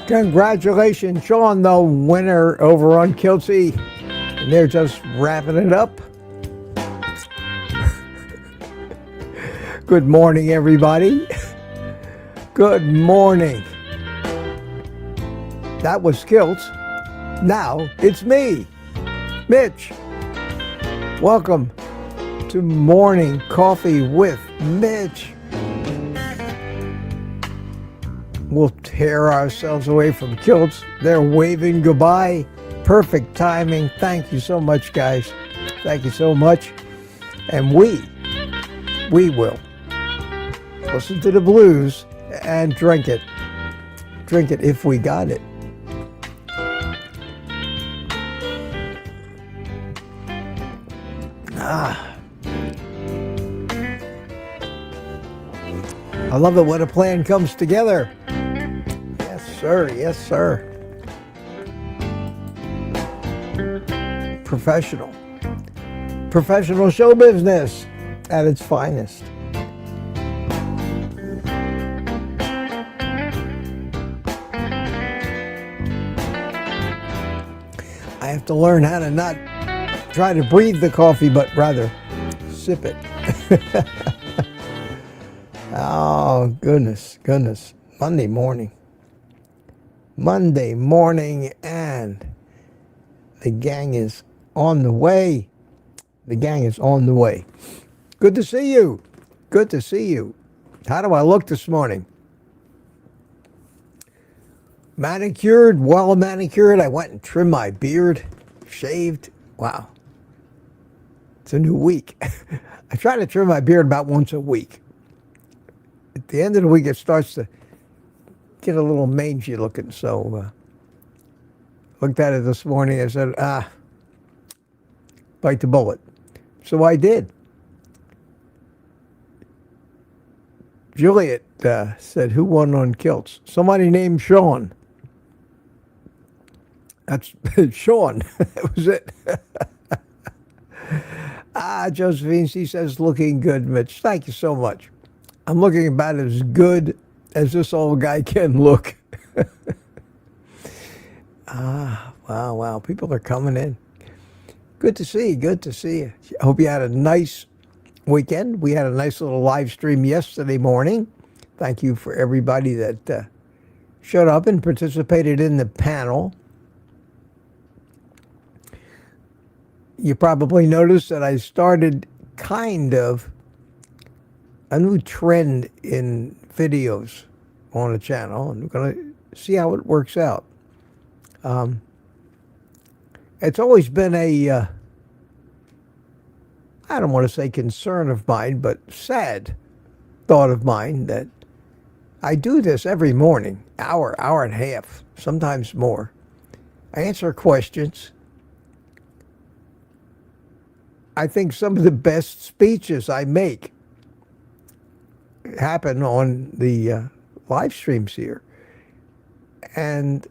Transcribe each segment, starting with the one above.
Congratulations, Sean, the winner over on Kiltsy. And they're just wrapping it up. Good morning, everybody. Good morning. That was Kilts. Now it's me, Mitch. Welcome to Morning Coffee with Mitch. We'll tear ourselves away from Kilts. They're waving goodbye. Perfect timing. Thank you so much, guys. Thank you so much. And we will listen to the blues and drink it. Drink it if we got it. I love it when a plan comes together. Yes, sir. Yes, sir. Professional. Professional show business at its finest. I have to learn how to not try to breathe the coffee, but rather sip it. Oh, goodness. Monday morning, and the gang is on the way. Good to see you. How do I look this morning? Manicured, well manicured. I went and trimmed my beard, shaved. Wow. It's a new week. I try to trim my beard about once a week. At the end of the week, it starts to get a little mangy looking. So, looked at it this morning and said, bite the bullet. So I did. Juliet said, who won on Kilts? Somebody named Sean. That's Sean. That was it. Josephine, she says, looking good, Mitch. Thank you so much. I'm looking about as good as this old guy can look. Wow. People are coming in. Good to see you. I hope you had a nice weekend. We had a nice little live stream yesterday morning. Thank you for everybody that showed up and participated in the panel. You probably noticed that I started kind of a new trend in videos on the channel, and we're going to see how it works out. It's always been I don't want to say concern of mine, but sad thought of mine that I do this every morning, hour and a half, sometimes more. I answer questions. I think some of the best speeches I make happen on the live streams here. And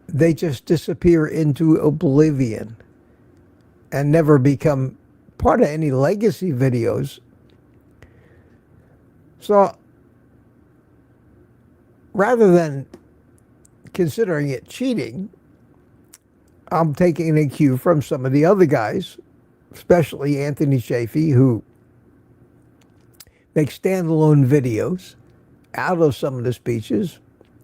they just disappear into oblivion and never become part of any legacy videos. So rather than considering it cheating, I'm taking a cue from some of the other guys, especially Anthony Chafee, who makes standalone videos out of some of the speeches.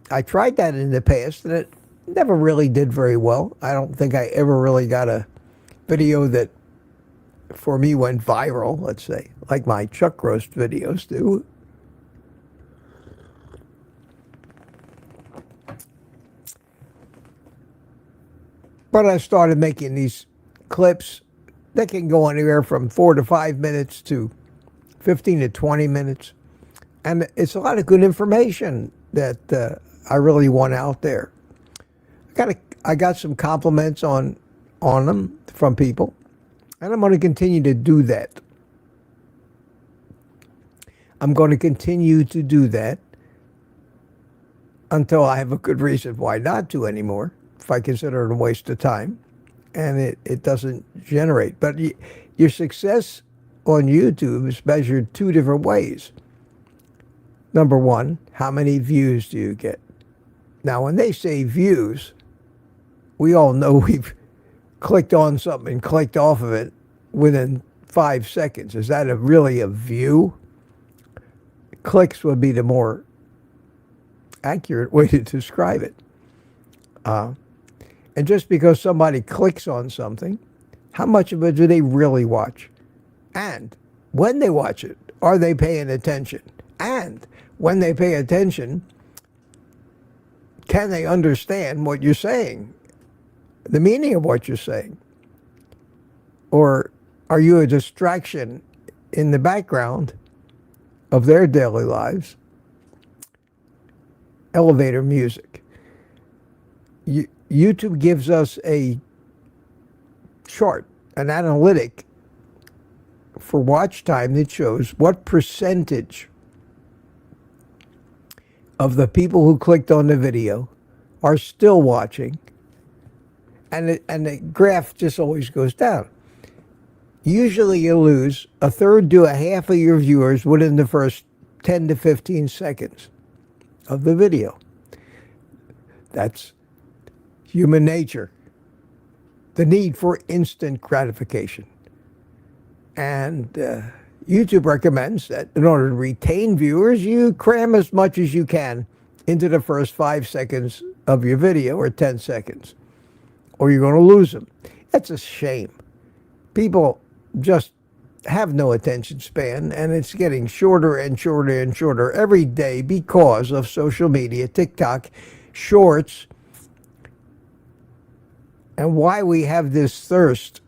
I tried that in the past, and it never really did very well. I don't think I ever really got a video that, for me, went viral, let's say, like my chuck roast videos do. But I started making these clips that can go anywhere from 4 to 5 minutes to 15 to 20 minutes. And it's a lot of good information that I really want out there. I got some compliments on them from people, and I'm going to continue to do that. I'm going to continue to do that until I have a good reason why not to anymore, if I consider it a waste of time and it doesn't generate. But your success on YouTube is measured two different ways. Number one, how many views do you get? Now, when they say views, we all know we've clicked on something and clicked off of it within 5 seconds. Is that really a view? Clicks would be the more accurate way to describe it. And just because somebody clicks on something, how much of it do they really watch? And when they watch it, are they paying attention? And when they pay attention, can they understand what you're saying? The meaning of what you're saying? Or are you a distraction in the background of their daily lives? Elevator music. YouTube gives us a chart, an analytic for watch time that shows what percentage of the people who clicked on the video are still watching, and the graph just always goes down. Usually you lose a third to a half of your viewers within the first 10 to 15 seconds of the video. That's human nature. The need for instant gratification. And YouTube recommends that in order to retain viewers, you cram as much as you can into the first 5 seconds of your video, or 10 seconds, or you're going to lose them. That's a shame. People just have no attention span, and it's getting shorter and shorter and shorter every day because of social media, TikTok, Shorts, and why we have this thirst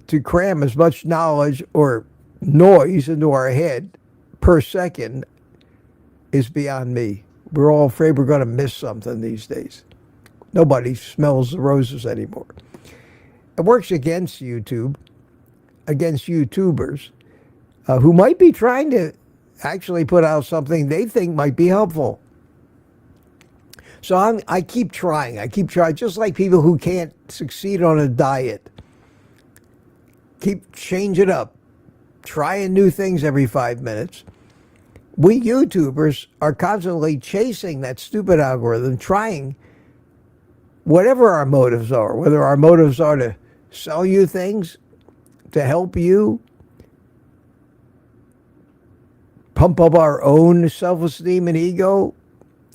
to cram as much knowledge or noise into our head per second is beyond me. We're all afraid we're going to miss something these days. Nobody smells the roses anymore. It works against YouTube, against YouTubers who might be trying to actually put out something they think might be helpful. So I keep trying. Just like people who can't succeed on a diet. Keep changing up, trying new things every 5 minutes. We YouTubers are constantly chasing that stupid algorithm, trying whatever our motives are, whether our motives are to sell you things, to help you, pump up our own self-esteem and ego.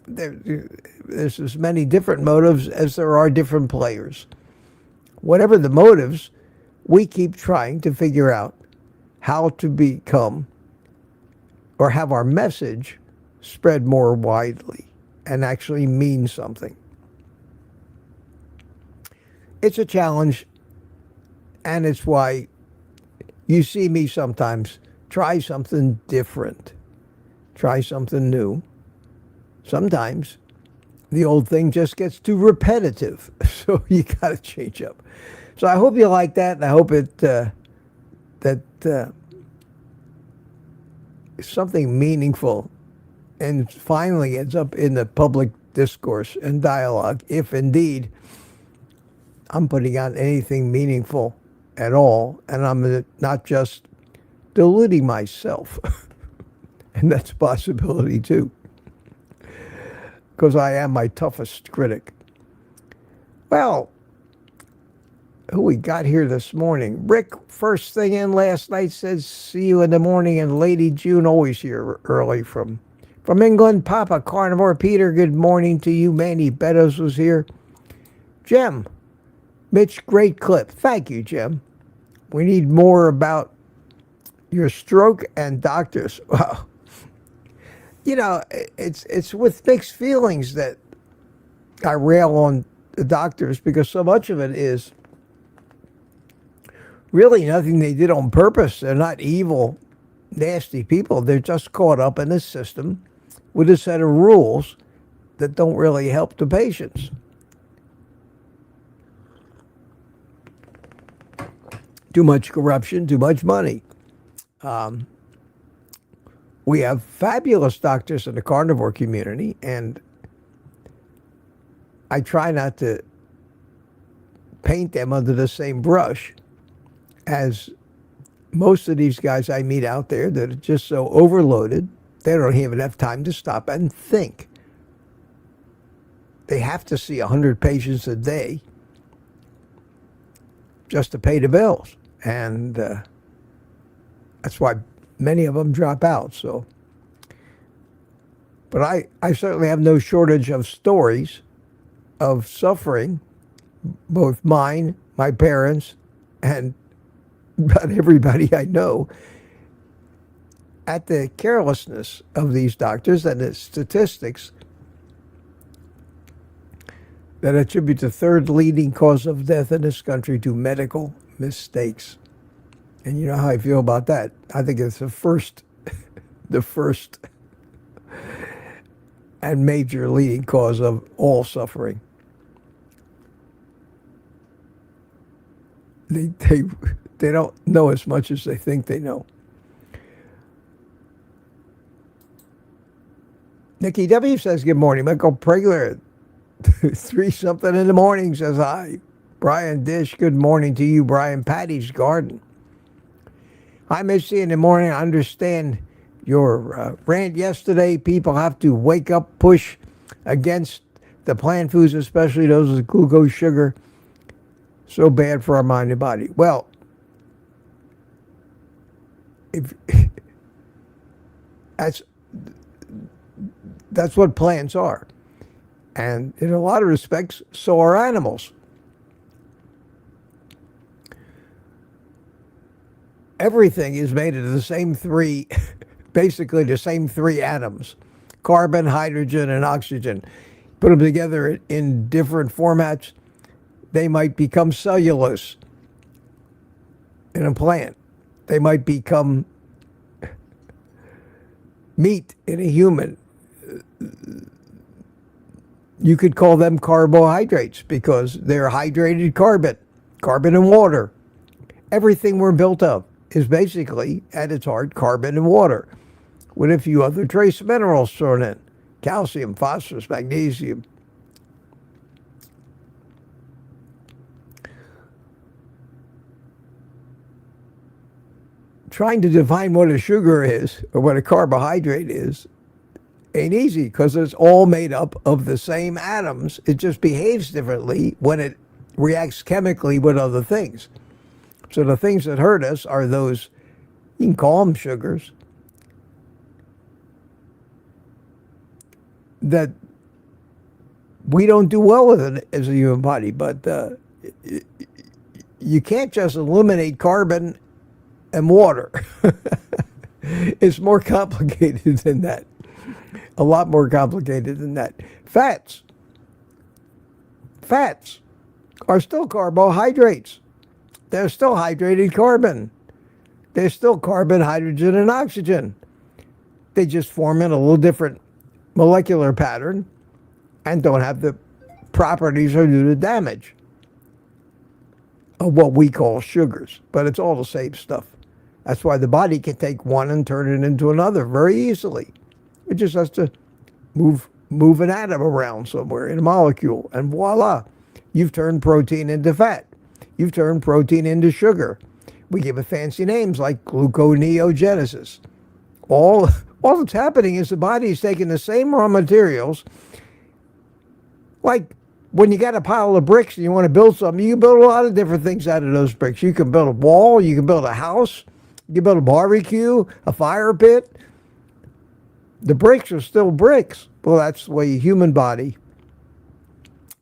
There's as many different motives as there are different players. Whatever the motives, we keep trying to figure out how to become or have our message spread more widely and actually mean something. It's a challenge, and it's why you see me sometimes try something different, try something new. Sometimes the old thing just gets too repetitive, so you got to change up. So I hope you like that, and I hope that something meaningful and finally ends up in the public discourse and dialogue, if indeed I'm putting out anything meaningful at all, and I'm not just deluding myself. And that's a possibility too, because I am my toughest critic. Well, who we got here this morning? Rick, first thing in last night, says, see you in the morning. And Lady June, always here early from England. Papa Carnivore. Peter, good morning to you. Manny Beddoes was here. Jim, Mitch, great clip. Thank you, Jim. We need more about your stroke and doctors. Wow. You know, it's with mixed feelings that I rail on the doctors, because so much of it is really nothing they did on purpose. They're not evil, nasty people. They're just caught up in this system with a set of rules that don't really help the patients. Too much corruption, too much money. We have fabulous doctors in the carnivore community, and I try not to paint them under the same brush as most of these guys I meet out there that are just so overloaded, they don't even have time to stop and think. they have to see 100 patients a day just to pay the bills. And that's why many of them drop out. So, but I certainly have no shortage of stories of suffering, both mine, my parents, and about everybody I know, at the carelessness of these doctors and the statistics that attribute the third leading cause of death in this country to medical mistakes. And you know how I feel about that. I think it's the first and major leading cause of all suffering. They don't know as much as they think they know. Nikki W. says, good morning. Michael Pregler, 3-something in the morning, says hi. Brian Dish, good morning to you. Brian Patty's Garden. Hi, Missy, in the morning. I understand your rant yesterday. People have to wake up, push against the plant foods, especially those with glucose, sugar. So bad for our mind and body. Well, if that's what plants are. And in a lot of respects, so are animals. Everything is made of the same three, basically the same three atoms: carbon, hydrogen, and oxygen. Put them together in different formats, they might become cellulose in a plant. They might become meat in a human. You could call them carbohydrates because they're hydrated carbon and water. Everything we're built of is basically, at its heart, carbon and water, with a few other trace minerals thrown in: calcium, phosphorus, magnesium. Trying to define what a sugar is or what a carbohydrate is ain't easy, because it's all made up of the same atoms. It just behaves differently when it reacts chemically with other things. So the things that hurt us are those, you can call them sugars, that we don't do well with it as a human body. But you can't just eliminate carbon and water. It's more complicated than that. A lot more complicated than that. Fats are still carbohydrates. They're still hydrated carbon. They're still carbon, hydrogen, and oxygen. They just form in a little different molecular pattern and don't have the properties or do the damage of what we call sugars. But it's all the same stuff. That's why the body can take one and turn it into another very easily. It just has to move an atom around somewhere in a molecule, and voila, you've turned protein into fat. You've turned protein into sugar. We give it fancy names like gluconeogenesis. All that's happening is the body is taking the same raw materials. Like when you got a pile of bricks and you want to build something, you can build a lot of different things out of those bricks. You can build a wall, you can build a house, you can build a barbecue, a fire pit. The bricks are still bricks. Well, that's the way a human body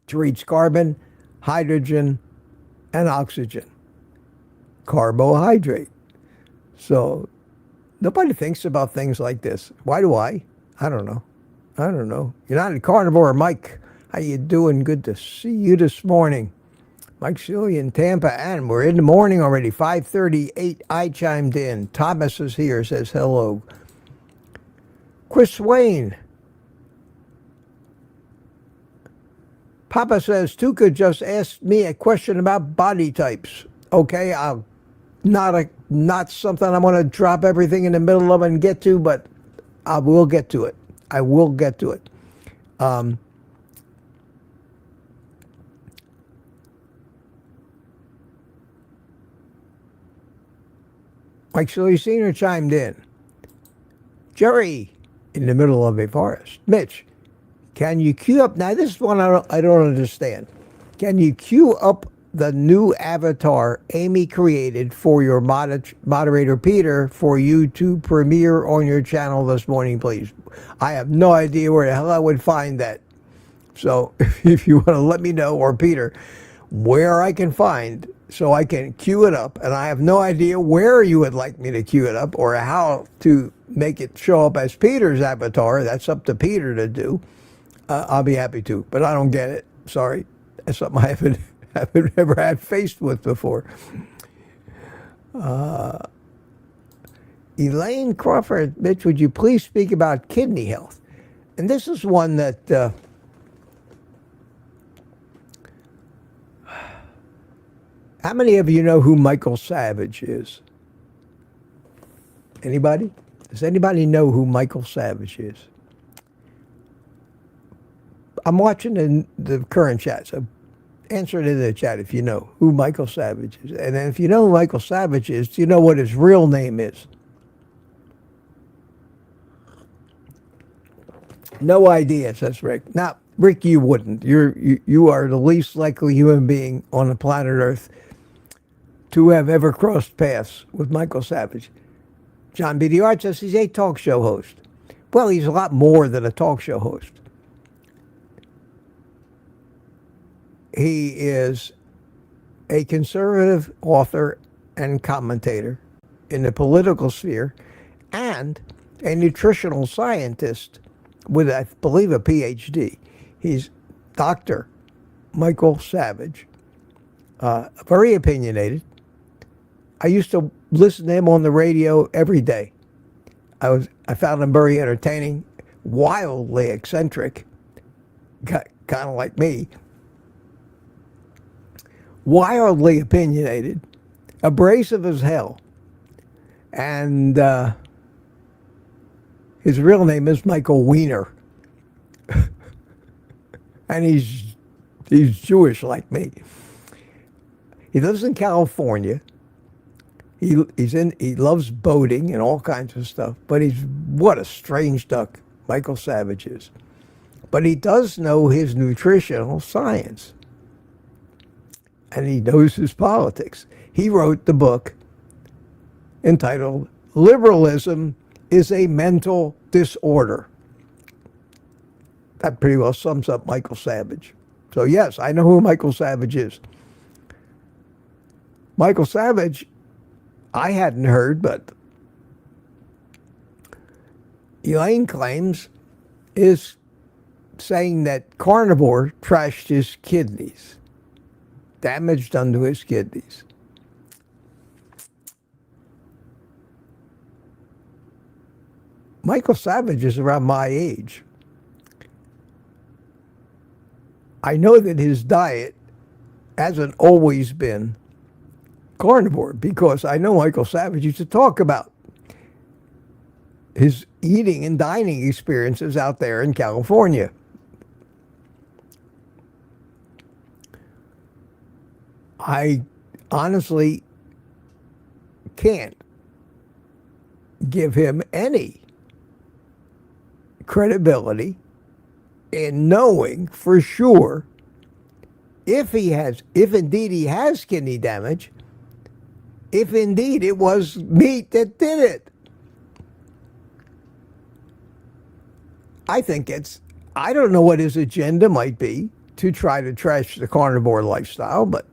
treats carbon, hydrogen, and oxygen. Carbohydrate. So nobody thinks about things like this. Why do I? I don't know. United Carnivore, Mike, how you doing? Good to see you this morning. Mike Sealy in Tampa, and we're in the morning already, 5:38. I chimed in. Thomas is here, says hello. Chris Wayne. Papa says, Tuka just asked me a question about body types. Okay, not something I'm going to drop everything in the middle of and get to, but I will get to it. Mike Silly Sr. chimed in. Jerry, in the middle of a forest. Mitch, Can you queue up? Now, this is one I don't understand. Can you queue up the new avatar Amy created for your moderator, Peter, for you to premiere on your channel this morning, please? I have no idea where the hell I would find that. So if you want to let me know, or Peter, where I can find so I can queue it up, and I have no idea where you would like me to queue it up or how to make it show up as Peter's avatar. That's up to Peter to do. I'll be happy to, but I don't get it. Sorry. That's something I haven't ever had faced with before. Elaine Crawford, Mitch, would you please speak about kidney health? And this is one that how many of you know who Michael Savage is? Anybody? Does anybody know who Michael Savage is? I'm watching the current chat, so answer it in the chat if you know who Michael Savage is. And then if you know who Michael Savage is, do you know what his real name is? No idea, says Rick. Now, Rick, you wouldn't. You are the least likely human being on the planet Earth to have ever crossed paths with Michael Savage. John B. D. Art says he's a talk show host. Well, he's a lot more than a talk show host. He is a conservative author and commentator in the political sphere and a nutritional scientist with, I believe, a PhD. He's Dr. Michael Savage, very opinionated. I used to listen to him on the radio every day. I found him very entertaining, wildly eccentric, kind of like me, wildly opinionated, abrasive as hell, and his real name is Michael Weiner, and he's Jewish like me. He lives in California. He loves boating and all kinds of stuff, but what a strange duck Michael Savage is. But he does know his nutritional science, and he knows his politics. He wrote the book entitled Liberalism is a Mental Disorder. That pretty well sums up Michael Savage. So yes, I know who Michael Savage is. Michael Savage, I hadn't heard, but Elaine claims is saying that Carnivore trashed his kidneys, damage done to his kidneys. Michael Savage is around my age. I know that his diet hasn't always been carnivore, because I know Michael Savage used to talk about his eating and dining experiences out there in California. I honestly can't give him any credibility in knowing for sure if indeed he has kidney damage, if indeed it was meat that did it. I don't know what his agenda might be to try to trash the carnivore lifestyle, but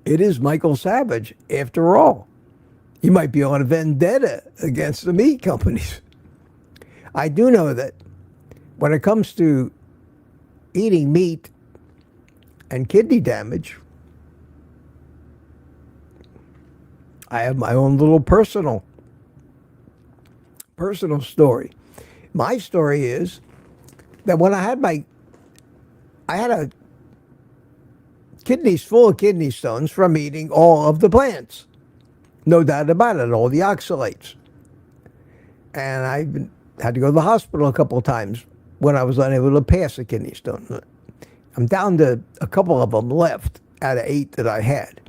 it is Michael Savage after all. He might be on a vendetta against the meat companies. I do know that when it comes to eating meat and kidney damage, I have my own little personal story. My story is that when I had a kidneys full of kidney stones from eating all of the plants. No doubt about it, all the oxalates. And I had to go to the hospital a couple of times when I was unable to pass a kidney stone. I'm down to a couple of them left out of 8 that I had.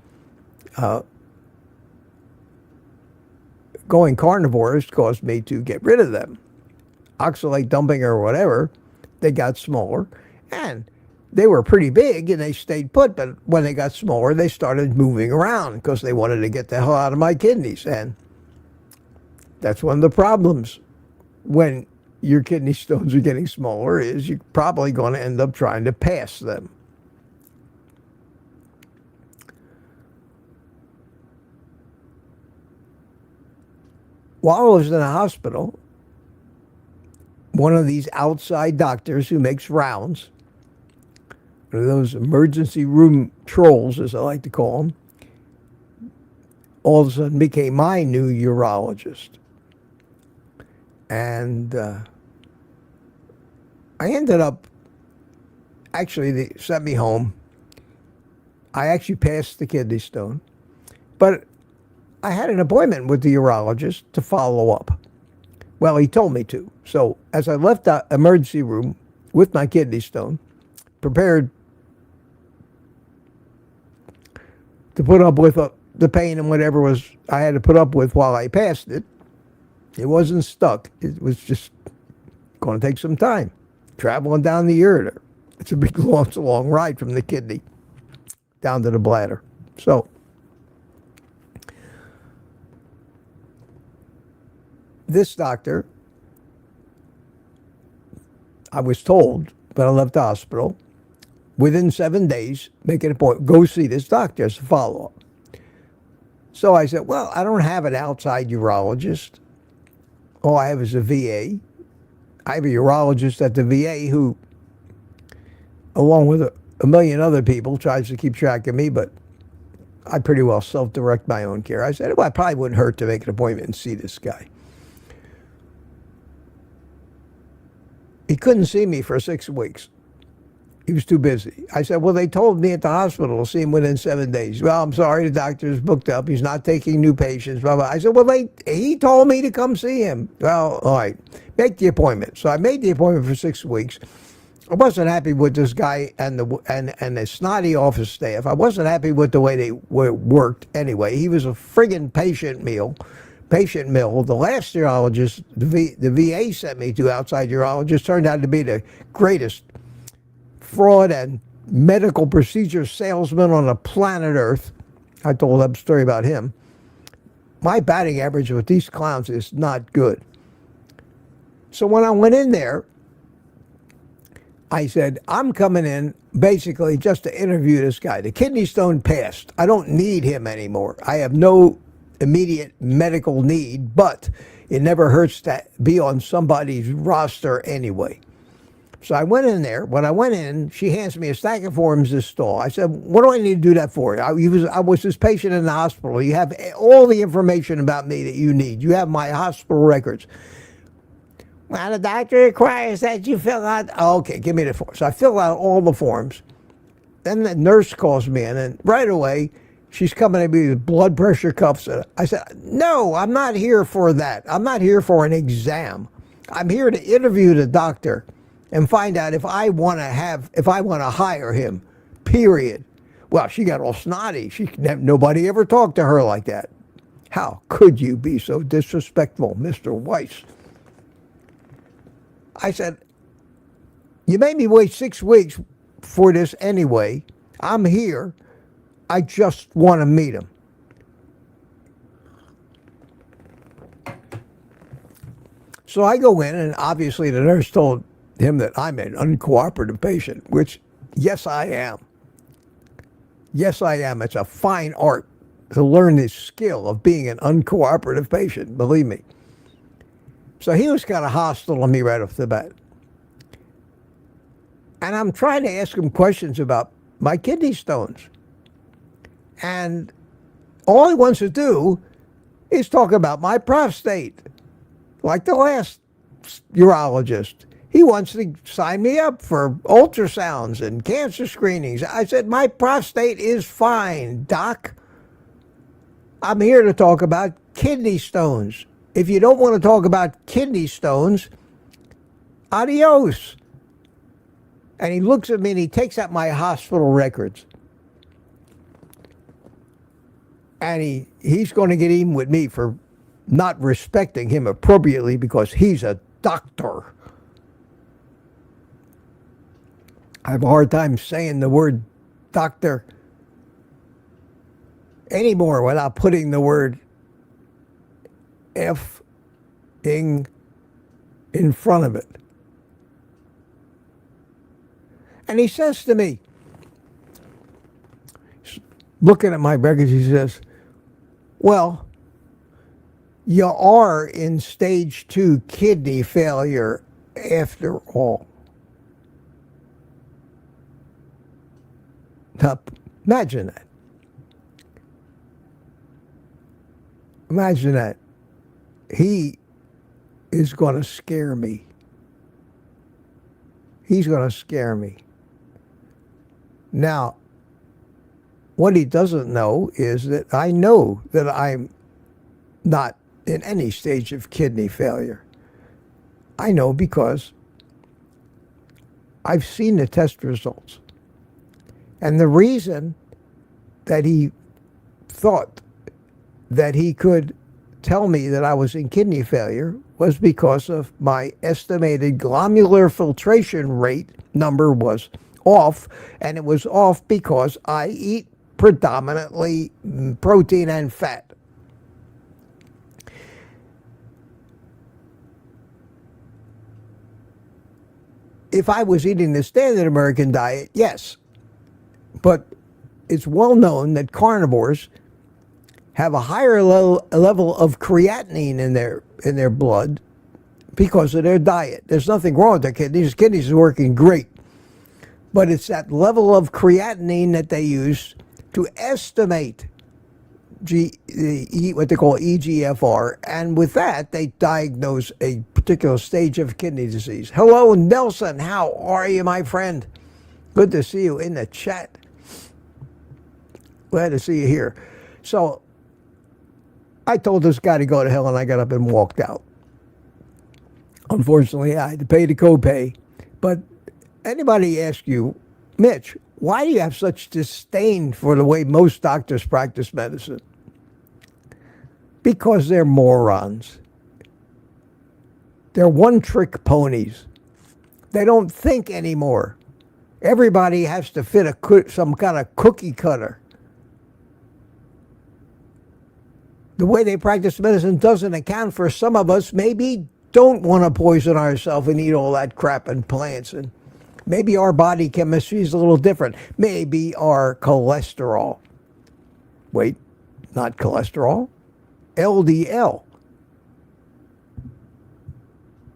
Going carnivore has caused me to get rid of them. oxalate dumping or whatever, they got smaller. And they were pretty big and they stayed put, but when they got smaller, they started moving around because they wanted to get the hell out of my kidneys. And that's one of the problems when your kidney stones are getting smaller, is you're probably going to end up trying to pass them. While I was in the hospital, one of these outside doctors who makes rounds, one of those emergency room trolls, as I like to call them, all of a sudden became my new urologist. And I ended up, actually, they sent me home. I actually passed the kidney stone. But I had an appointment with the urologist to follow up. Well, he told me to. So as I left the emergency room with my kidney stone, prepared to put up with the pain and whatever was I had to put up with while I passed it, it wasn't stuck. It was just going to take some time. Traveling down the ureter. It's a big, long ride from the kidney down to the bladder. So this doctor, I was told when I left the hospital, within 7 days, make an appointment, go see this doctor as a follow-up. So I said, well, I don't have an outside urologist. All I have is a VA. I have a urologist at the VA who, along with a million other people, tries to keep track of me, but I pretty well self-direct my own care. I said, well, it probably wouldn't hurt to make an appointment and see this guy. He couldn't see me for 6 weeks. He was too busy. I said, well, they told me at the hospital to see him within 7 days. Well, I'm sorry, the doctor's booked up. He's not taking new patients, blah, blah. I said, well, he told me to come see him. Well, all right, make the appointment. So I made the appointment for 6 weeks. I wasn't happy with this guy and the snotty office staff. I wasn't happy with the way they worked anyway. He was a friggin' patient mill. The last urologist, the VA sent me to outside urologist, turned out to be the greatest fraud and medical procedure salesman on the planet Earth. I told that story about him. My batting average with these clowns is not good. So when I went in there, I said, I'm coming in basically just to interview this guy. The kidney stone passed. I don't need him anymore. I have no immediate medical need, but it never hurts to be on somebody's roster anyway. So I went in there. When I went in, she hands me a stack of forms to stall. I said, what do I need to do that for? I was this patient in the hospital. You have all the information about me that you need. You have my hospital records. Well, the doctor requires that you fill out. Oh, okay, give me the form. So I fill out all the forms. Then the nurse calls me in, and right away, she's coming to me with blood pressure cuffs. I said, no, I'm not here for that. I'm not here for an exam. I'm here to interview the doctor and find out if I want to hire him, period. Well, she got all snotty. Nobody ever talked to her like that. How could you be so disrespectful, Mr. Weiss? I said, you made me wait 6 weeks for this anyway. I'm here. I just want to meet him. So I go in, and obviously the nurse told him that I'm an uncooperative patient, which, yes, I am. Yes, I am. It's a fine art to learn this skill of being an uncooperative patient, believe me. So he was kind of hostile on me right off the bat. And I'm trying to ask him questions about my kidney stones. And all he wants to do is talk about my prostate, like the last urologist. He wants to sign me up for ultrasounds and cancer screenings. I said, my prostate is fine, doc. I'm here to talk about kidney stones. If you don't want to talk about kidney stones, adios. And he looks at me and he takes out my hospital records. And he's going to get even with me for not respecting him appropriately because he's a doctor. I have a hard time saying the word doctor anymore without putting the word F-ing in front of it. And he says to me, looking at my records, he says, well, you are in stage 2 kidney failure after all. Now, imagine that. Imagine that. He is going to scare me. He's going to scare me. Now, what he doesn't know is that I know that I'm not in any stage of kidney failure. I know because I've seen the test results. And the reason that he thought that he could tell me that I was in kidney failure was because of my estimated glomerular filtration rate number was off, and it was off because I eat predominantly protein and fat. If I was eating the standard American diet, yes. But it's well known that carnivores have a higher level of creatinine in their blood because of their diet. There's nothing wrong with their kidneys. Kidneys are working great. But it's that level of creatinine that they use to estimate what they call EGFR. And with that, they diagnose a particular stage of kidney disease. Hello, Nelson. How are you, my friend? Good to see you in the chat. Glad to see you here. So I told this guy to go to hell, and I got up and walked out. Unfortunately, I had to pay the copay. But anybody ask you, Mitch, why do you have such disdain for the way most doctors practice medicine? Because they're morons. They're one-trick ponies. They don't think anymore. Everybody has to fit some kind of cookie cutter. The way they practice medicine doesn't account for some of us maybe don't want to poison ourselves and eat all that crap and plants. And maybe our body chemistry is a little different. Maybe our cholesterol. Wait, not cholesterol. LDL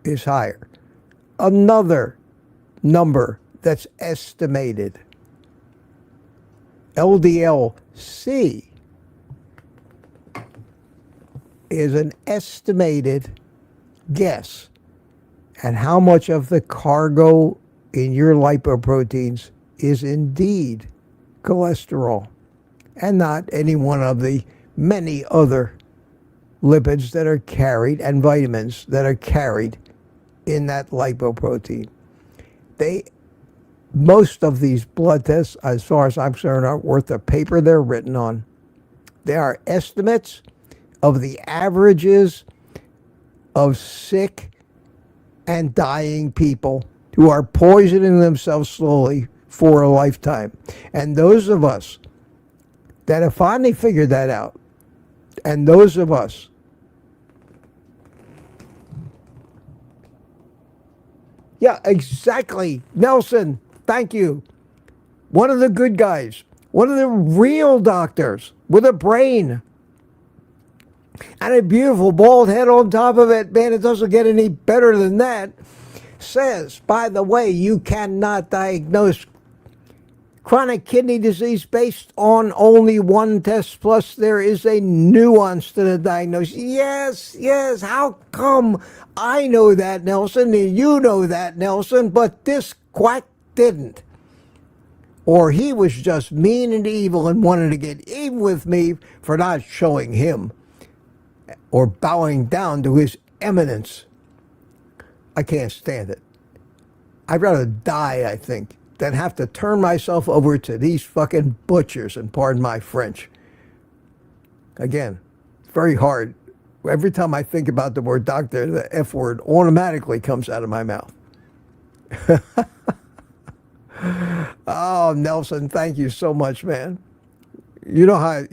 is higher. Another number that's estimated. LDL-C is an estimated guess at how much of the cargo in your lipoproteins is indeed cholesterol and not any one of the many other lipids that are carried and vitamins that are carried in that lipoprotein. Most of these blood tests, as far as I'm concerned, aren't worth the paper they're written on. They are estimates of the averages of sick and dying people who are poisoning themselves slowly for a lifetime. And those of us that have finally figured that out, and those of us yeah, exactly. Nelson, thank you. One of the good guys, one of the real doctors with a brain and a beautiful bald head on top of it. Man, it doesn't get any better than that. Says, by the way, you cannot diagnose chronic kidney disease based on only one test, plus there is a nuance to the diagnosis. Yes, how come I know that, Nelson, and you know that, Nelson, but this quack didn't? Or he was just mean and evil and wanted to get even with me for not showing him or bowing down to his eminence. I can't stand it. I'd rather die, I think, than have to turn myself over to these fucking butchers, and pardon my French. Again, very hard Every time I think about the word doctor, the F word automatically comes out of my mouth. Oh, Nelson, thank you so much, man. You don't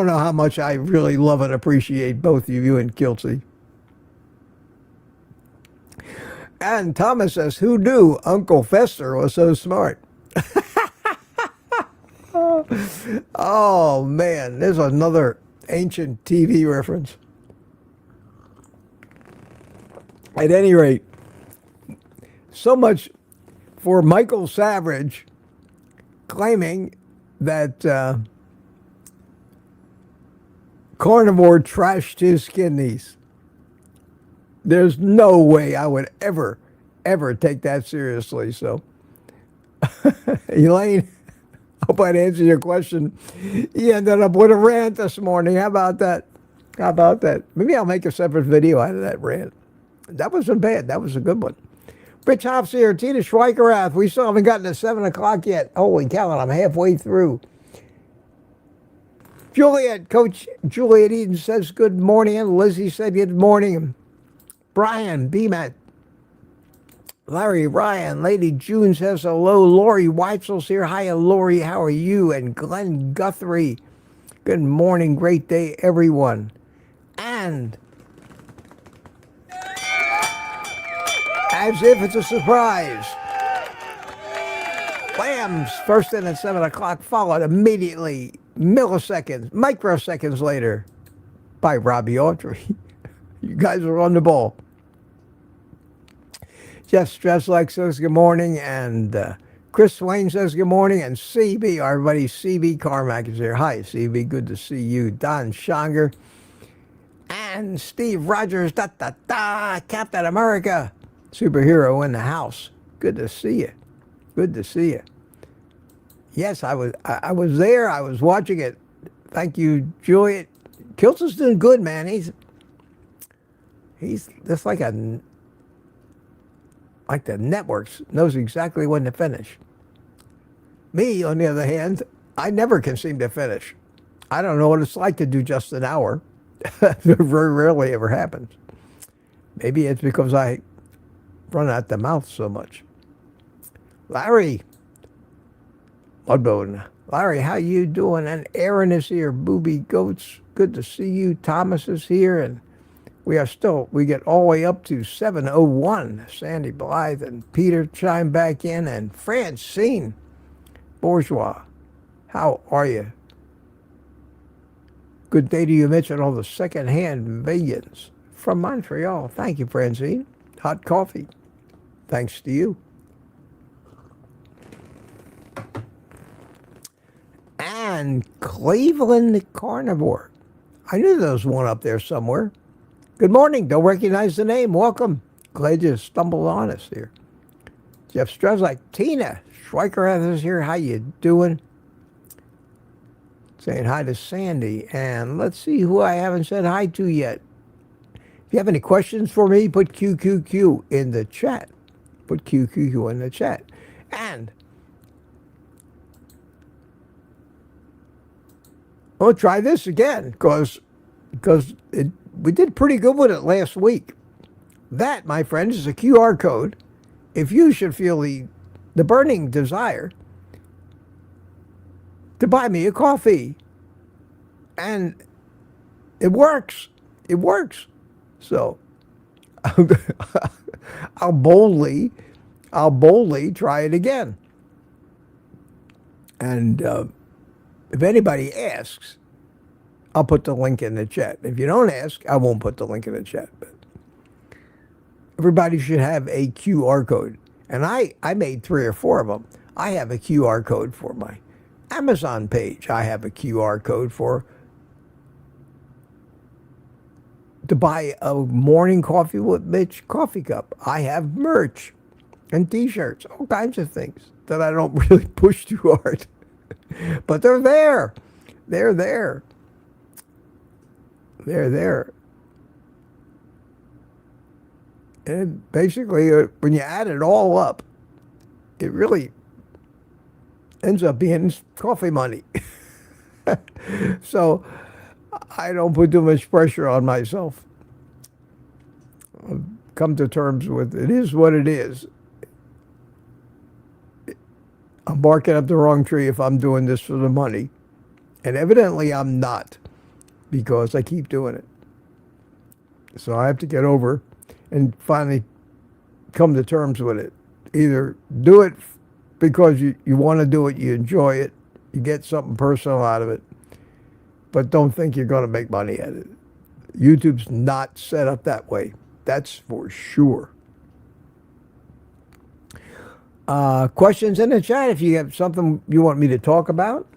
know how much I really love and appreciate both of you and Kiltsy. And Thomas says, who knew Uncle Fester was so smart? Oh, man, there's another ancient TV reference. At any rate, so much for Michael Savage claiming that Carnivore trashed his kidneys. There's no way I would ever take that seriously. So, Elaine, hope I'd answer your question. You ended up with a rant this morning. How about that? How about that? Maybe I'll make a separate video out of that rant. That wasn't bad. That was a good one. Rich Hops here, Tina Schweikerath. We still haven't gotten to 7 o'clock yet. Holy cow, I'm halfway through. Juliet, Coach Juliet Eden says good morning. And Lizzie said good morning. Brian, BMAT. Larry, Ryan, Lady June says hello. Lori Weitzel's here. Hi, Lori. How are you? And Glenn Guthrie. Good morning. Great day, everyone. And as if it's a surprise, Lambs first in at 7 o'clock, followed immediately, microseconds later, by Robbie Autry. You guys are on the ball. Jeff Streslak says good morning, and Chris Swain says good morning, and CB, our buddy CB Carmack is here. Hi, CB, good to see you. Don Schonger and Steve Rogers, Captain America, superhero in the house. Good to see you. Good to see you. Yes, I was there. I was watching it. Thank you, Juliet. Kiltz's doing good, man. He's just like the networks, knows exactly when to finish. Me, on the other hand, I never can seem to finish. I don't know what it's like to do just an hour. Very rarely ever happens. Maybe it's because I run out the mouth so much. Larry, Mudbone. Larry, how you doing? And Aaron is here. Booby Goats, good to see you. Thomas is here, and we get all the way up to 7:01. Sandy Blythe and Peter chime back in, and Francine Bourgeois. How are you? Good day to you, Mitch, and all the second-hand vegans from Montreal. Thank you, Francine. Hot coffee. Thanks to you. And Cleveland Carnivore. I knew there was one up there somewhere. Good morning. Don't recognize the name. Welcome. Glad you stumbled on us here. Jeff Streslak. Tina Schweikerath is here. How you doing? Saying hi to Sandy. And let's see who I haven't said hi to yet. If you have any questions for me, put QQQ in the chat. Put QQQ in the chat. And we'll try this again because we did pretty good with it last week. That, my friends, is a QR code. If you should feel the burning desire to buy me a coffee, and it works. It works. So I'll boldly try it again. And if anybody asks, I'll put the link in the chat. If you don't ask, I won't put the link in the chat. But everybody should have a QR code. And I made 3 or 4 of them. I have a QR code for my Amazon page. I have a QR code to buy a morning coffee with Mitch coffee cup. I have merch and t-shirts, all kinds of things that I don't really push too hard. But they're there. They're there. They're there. And basically, when you add it all up, it really ends up being coffee money. So I don't put too much pressure on myself. I've come to terms with it is what it is. I'm barking up the wrong tree if I'm doing this for the money. And evidently I'm not, because I keep doing it. So I have to get over and finally come to terms with it. Either do it because you want to do it, you enjoy it, you get something personal out of it, but don't think you're going to make money at it. YouTube's not set up that way. That's for sure. Questions in the chat if you have something you want me to talk about.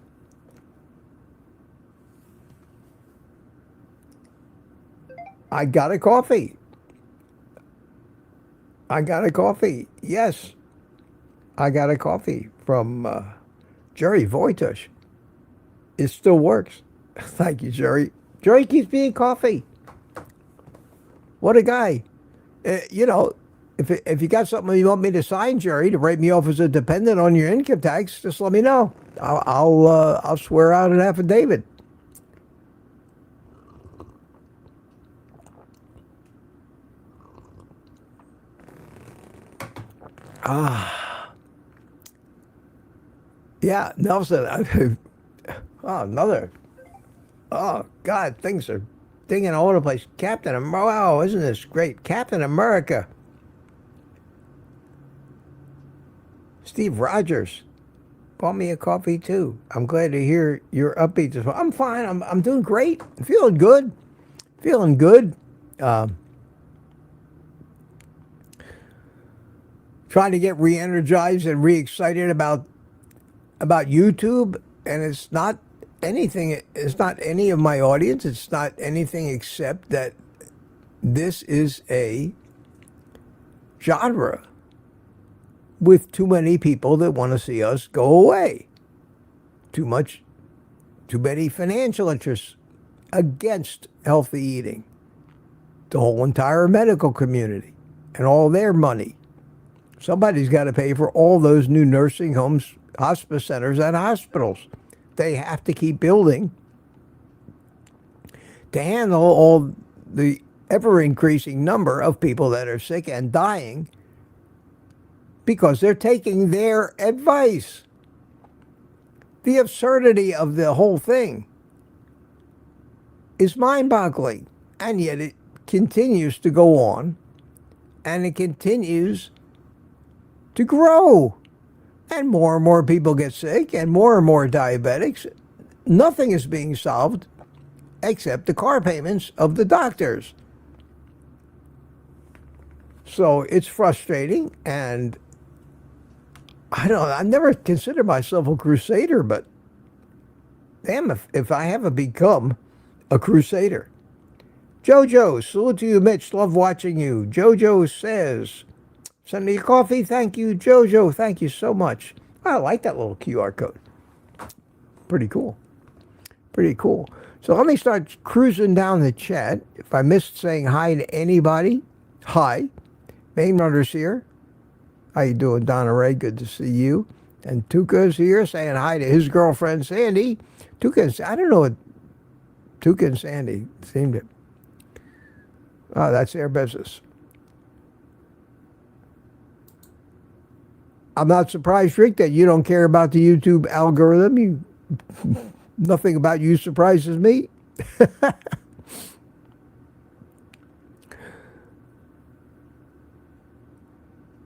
I got a coffee. I got a coffee. Yes. I got a coffee from Jerry Voitush. It still works. Thank you, Jerry. Jerry keeps me in coffee. What a guy. You know, if you got something you want me to sign, Jerry, to write me off as a dependent on your income tax, just let me know. I'll swear out an affidavit. Yeah, Nelson. Oh, God, things are dinging all over the place. Captain America. Wow, isn't this great? Captain America. Steve Rogers. Bought me a coffee, too. I'm glad to hear you're upbeat as well. I'm fine. I'm doing great. I'm feeling good. Feeling good. Trying to get re-energized and re-excited about YouTube, and it's not anything. It's not any of my audience. It's not anything except that this is a genre with too many people that want to see us go away. Too many financial interests against healthy eating. The whole entire medical community and all their money. Somebody's got to pay for all those new nursing homes, hospice centers, and hospitals. They have to keep building to handle all the ever-increasing number of people that are sick and dying because they're taking their advice. The absurdity of the whole thing is mind-boggling, and yet it continues to go on, and it continues to grow. And more people get sick, and more diabetics. Nothing is being solved except the car payments of the doctors. So it's frustrating, and I've never considered myself a crusader, but damn if I haven't become a crusader. Jojo, salute to you, Mitch. Love watching you. Jojo says, send me a coffee. Thank you, Jojo. Thank you so much. I like that little QR code. Pretty cool. Pretty cool. So let me start cruising down the chat. If I missed saying hi to anybody, hi. Main Runner's here. How you doing, Donna Ray? Good to see you. And Tuka's here saying hi to his girlfriend, Sandy. I don't know what Tuka and Sandy seem to. Oh, that's their business. I'm not surprised, Rick, that you don't care about the YouTube algorithm. Nothing about you surprises me.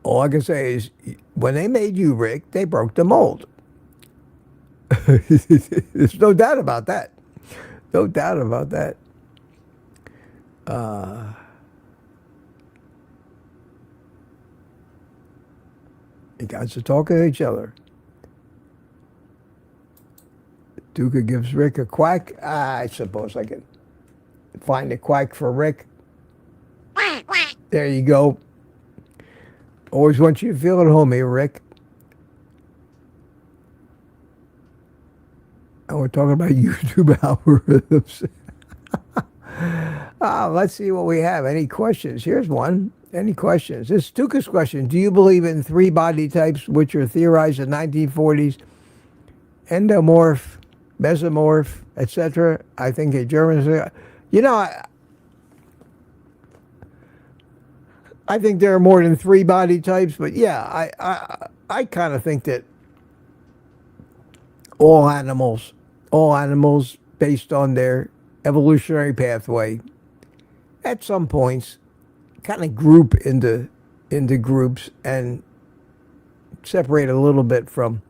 All I can say is, when they made you, Rick, they broke the mold. There's no doubt about that. No doubt about that. You guys are talking to each other. Duca gives Rick a quack. I suppose I can find a quack for Rick. There you go. Always want you to feel at home here, Rick. And we're talking about YouTube algorithms. Let's see what we have. Any questions? Here's one. Any questions? This is Tuka's question. Do you believe in 3 body types which are theorized in the 1940s? Endomorph, mesomorph, etc. I think the Germans, you know, I think there are more than 3 body types, but yeah, I kind of think that all animals based on their evolutionary pathway, at some points, kind of group into groups and separate a little bit from.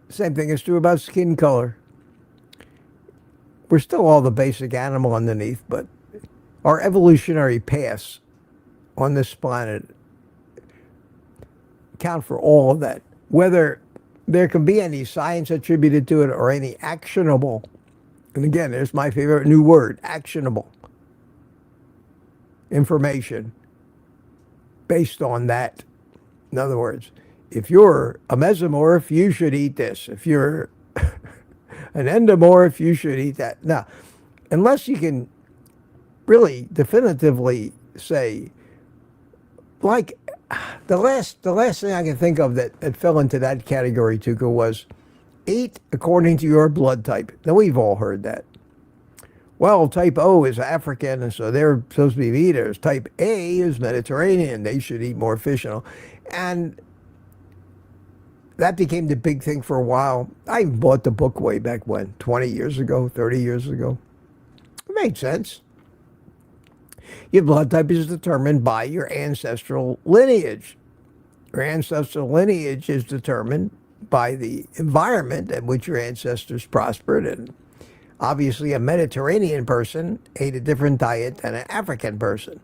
Same thing is true about skin color. We're still all the basic animal underneath, but our evolutionary paths on this planet account for all of that. Whether there can be any science attributed to it or any actionable, and again, there's my favorite new word, actionable information based on that. In other words, if you're a mesomorph, you should eat this. If you're an endomorph, you should eat that. Now, unless you can really definitively say, like, the last thing I can think of that fell into that category, Tuka, was eat according to your blood type. Now, we've all heard that. Well, type O is African, and so they're supposed to be eaters. Type A is Mediterranean. They should eat more fish. And that became the big thing for a while. I bought the book way back when, 20 years ago, 30 years ago. It made sense. Your blood type is determined by your ancestral lineage. Your ancestral lineage is determined by the environment in which your ancestors prospered. And obviously, a Mediterranean person ate a different diet than an African person.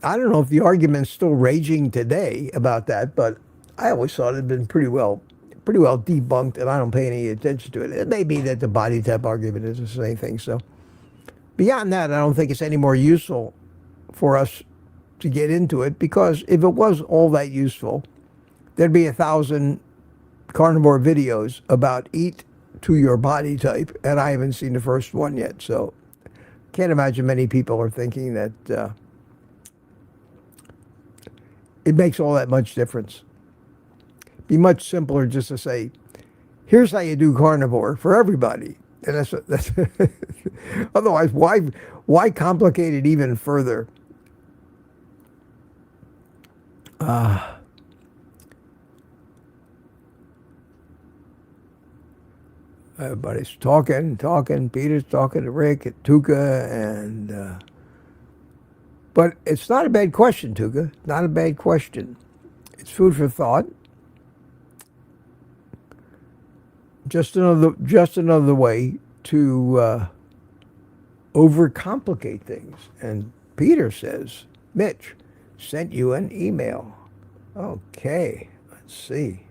I don't know if the argument's still raging today about that, but I always thought it had been pretty well debunked, and I don't pay any attention to it. It may be that the body type argument is the same thing. So beyond that, I don't think it's any more useful for us to get into it, because if it was all that useful, there'd be 1,000 carnivore videos about eat to your body type, and I haven't seen the first one yet. So can't imagine many people are thinking that it makes all that much difference. Be much simpler just to say, here's how you do carnivore for everybody. And that's otherwise, why complicate it even further? Everybody's talking. Peter's talking to Rick at Tuka, and but it's not a bad question, Tuka. Not a bad question. It's food for thought. Just another way to overcomplicate things. And Peter says, Mitch sent you an email. Okay, let's see.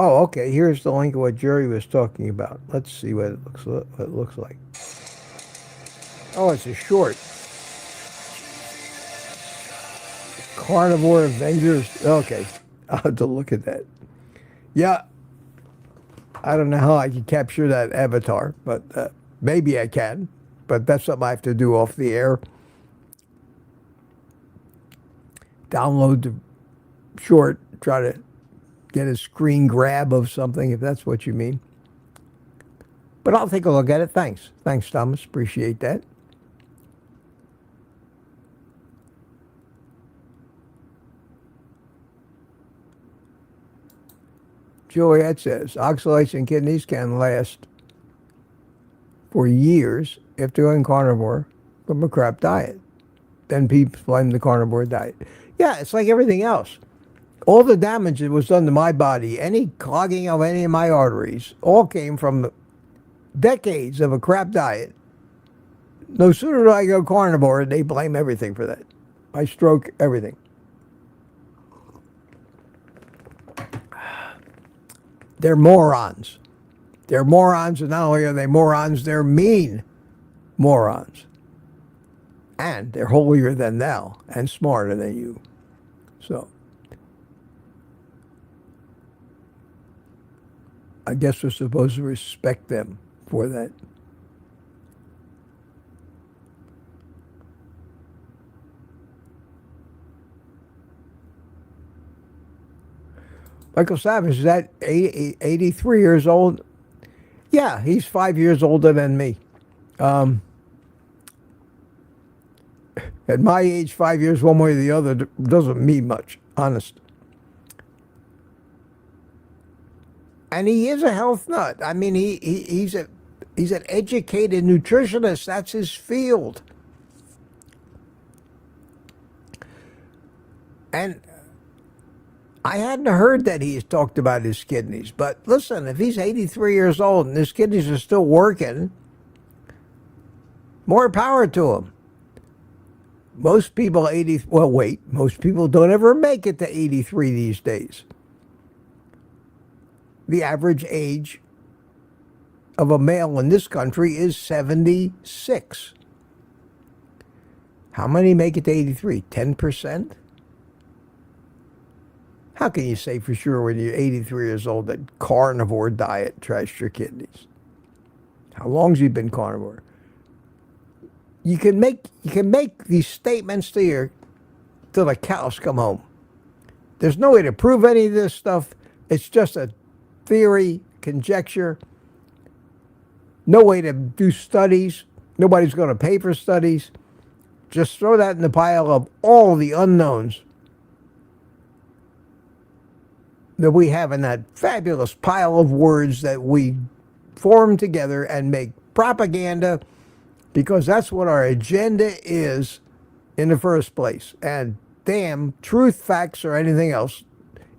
Oh, okay, here's the link of what Jerry was talking about. Let's see what it looks like. Oh, it's a short. Carnivore Avengers. Okay, I'll have to look at that. Yeah, I don't know how I can capture that avatar, but maybe I can. But that's something I have to do off the air. Download the short, try to get a screen grab of something, if that's what you mean. But I'll take a look at it. Thanks. Thanks, Thomas. Appreciate that. Juliet says, oxalates in kidneys can last for years after going carnivore from a crap diet. Then people blame the carnivore diet. Yeah, it's like everything else. All the damage that was done to my body, any clogging of any of my arteries, all came from decades of a crap diet. No sooner do I go carnivore, they blame everything for that. My stroke, everything. They're morons. They're morons, and not only are they morons, they're mean morons. And they're holier than thou and smarter than you. So I guess we're supposed to respect them for that. Michael Savage is at 83 years old. Yeah, he's 5 years older than me. At my age, 5 years one way or the other doesn't mean much, honest. And he is a health nut. I mean, he's an educated nutritionist. That's his field. And I hadn't heard that he's talked about his kidneys. But listen, if he's 83 years old and his kidneys are still working, more power to him. Most people most people don't ever make it to 83 these days. The average age of a male in this country is 76. How many make it to 83? 10%? How can you say for sure when you're 83 years old that carnivore diet trashed your kidneys? How long's you been carnivore? You can make these statements till the cows come home. There's no way to prove any of this stuff. It's just a theory, conjecture. No way to do studies. Nobody's going to pay for studies. Just throw that in the pile of all the unknowns that we have in that fabulous pile of words that we form together and make propaganda, because that's what our agenda is in the first place. And damn, truth, facts, or anything else,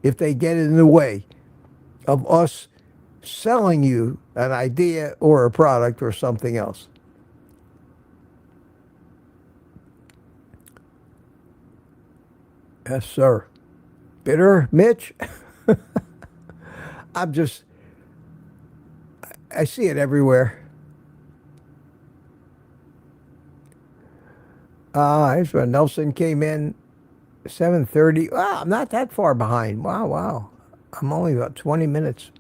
if they get in the way of us selling you an idea or a product or something else. Yes, sir. Bitter, Mitch? I see it everywhere. Here's when Nelson came in, 7:30. Wow, I'm not that far behind. Wow. I'm only about 20 minutes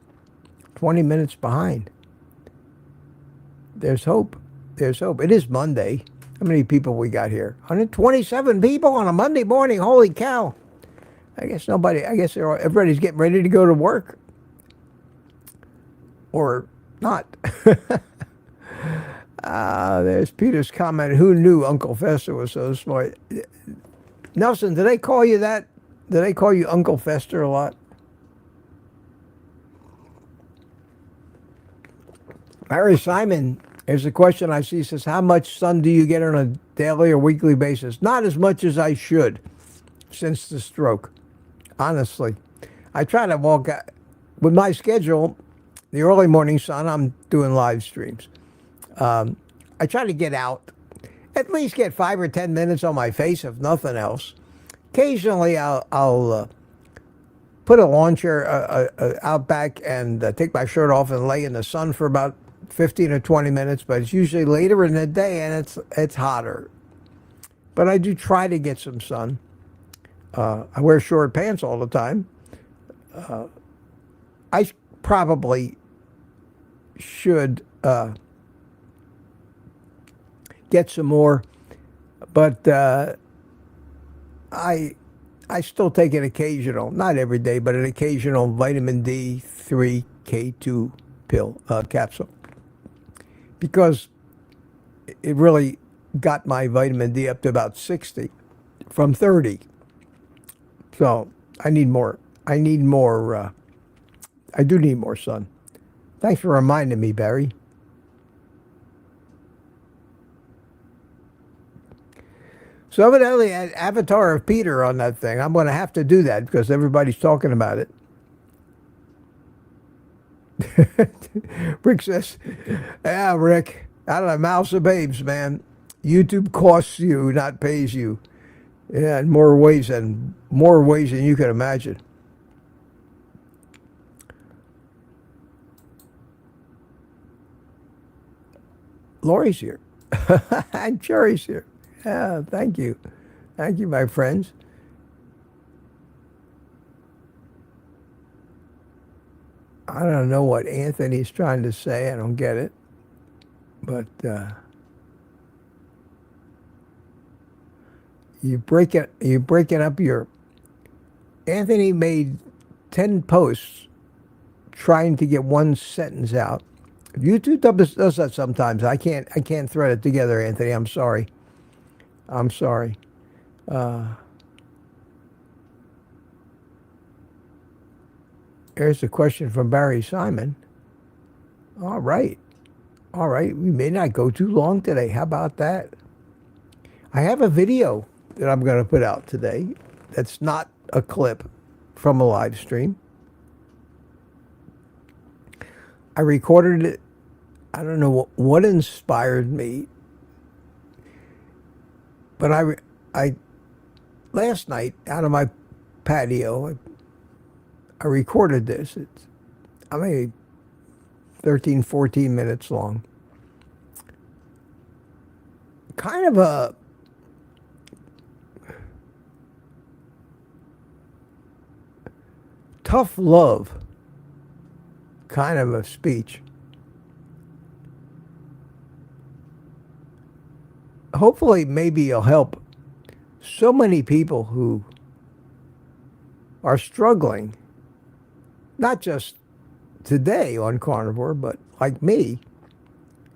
behind. There's hope. It is Monday. How many people we got here? 127 people on a Monday morning. Holy cow. I guess everybody's getting ready to go to work. Or not. There's Peter's comment. Who knew Uncle Fester was so smart? Nelson, did they call you that? Did they call you Uncle Fester a lot? Harry Simon, here's a question I see. Says, how much sun do you get on a daily or weekly basis? Not as much as I should since the stroke. Honestly, I try to walk out. With my schedule, the early morning sun, I'm doing live streams. I try to get out, at least get 5 or 10 minutes on my face, if nothing else. Occasionally, I'll put a lawn chair out back and take my shirt off and lay in the sun for about 15 or 20 minutes, but it's usually later in the day and it's hotter. But I do try to get some sun. I wear short pants all the time. I probably should get some more, but I still take an occasional, not every day, but an occasional vitamin D3 K2 pill capsule, because it really got my vitamin D up to about 60 from 30. So I need more. I do need more sun. Thanks for reminding me, Barry. So evidently, an avatar of Peter on that thing. I'm going to have to do that because everybody's talking about it. Rick says, yeah, Rick, out of the mouths of babes, man. YouTube costs you, not pays you. Yeah, in more ways than you can imagine. Lori's here. And Jerry's here. Yeah, thank you. Thank you, my friends. I don't know what Anthony's trying to say. I don't get it. But you break it up your... Anthony made 10 posts trying to get one sentence out. YouTube does that sometimes. I can't thread it together, Anthony. I'm sorry. I'm sorry. Here's a question from Barry Simon. All right. All right. We may not go too long today. How about that? I have a video that I'm going to put out today that's not a clip from a live stream. I recorded it. I don't know what inspired me, but I last night out of my patio, I recorded this. It's, I mean, 13, 14 minutes long. Kind of a tough love kind of a speech. Hopefully, maybe it'll help so many people who are struggling, not just today on Carnivore, but like me,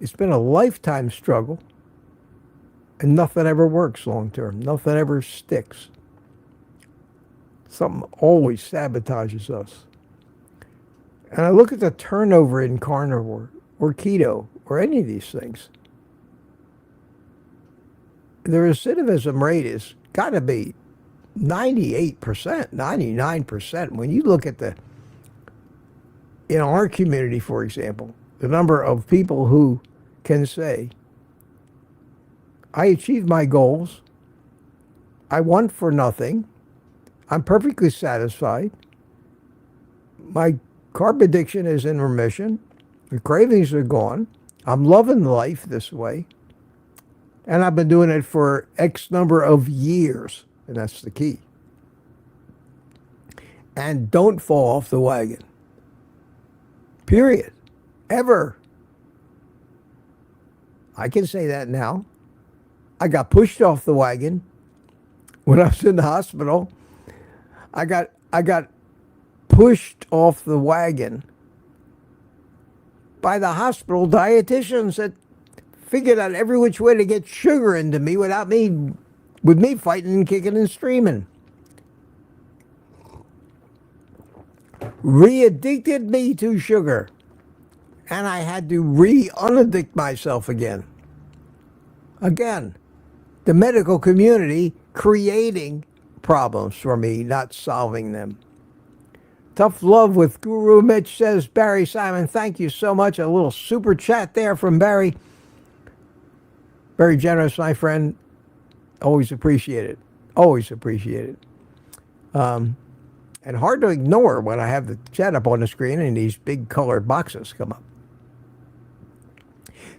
it's been a lifetime struggle, and nothing ever works long term. Nothing ever sticks. Something always sabotages us. And I look at the turnover in Carnivore or keto or any of these things. The recidivism rate has got to be 98%, 99%. When you look at in our community, for example, the number of people who can say, I achieved my goals, I want for nothing, I'm perfectly satisfied, my carb addiction is in remission, the cravings are gone, I'm loving life this way, and I've been doing it for X number of years, and that's the key. And don't fall off the wagon. Period. Ever. I can say that now. I got pushed off the wagon when I was in the hospital. I got pushed off the wagon by the hospital dietitians that figured out every which way to get sugar into me with me fighting and kicking and screaming. Re-addicted me to sugar. And I had to unaddict myself again. Again, the medical community creating problems for me, not solving them. Tough Love with Guru Mitch says, Barry Simon, thank you so much. A little super chat there from Barry. Very generous, my friend. Always appreciate it. Always appreciate it. And hard to ignore when I have the chat up on the screen and these big colored boxes come up.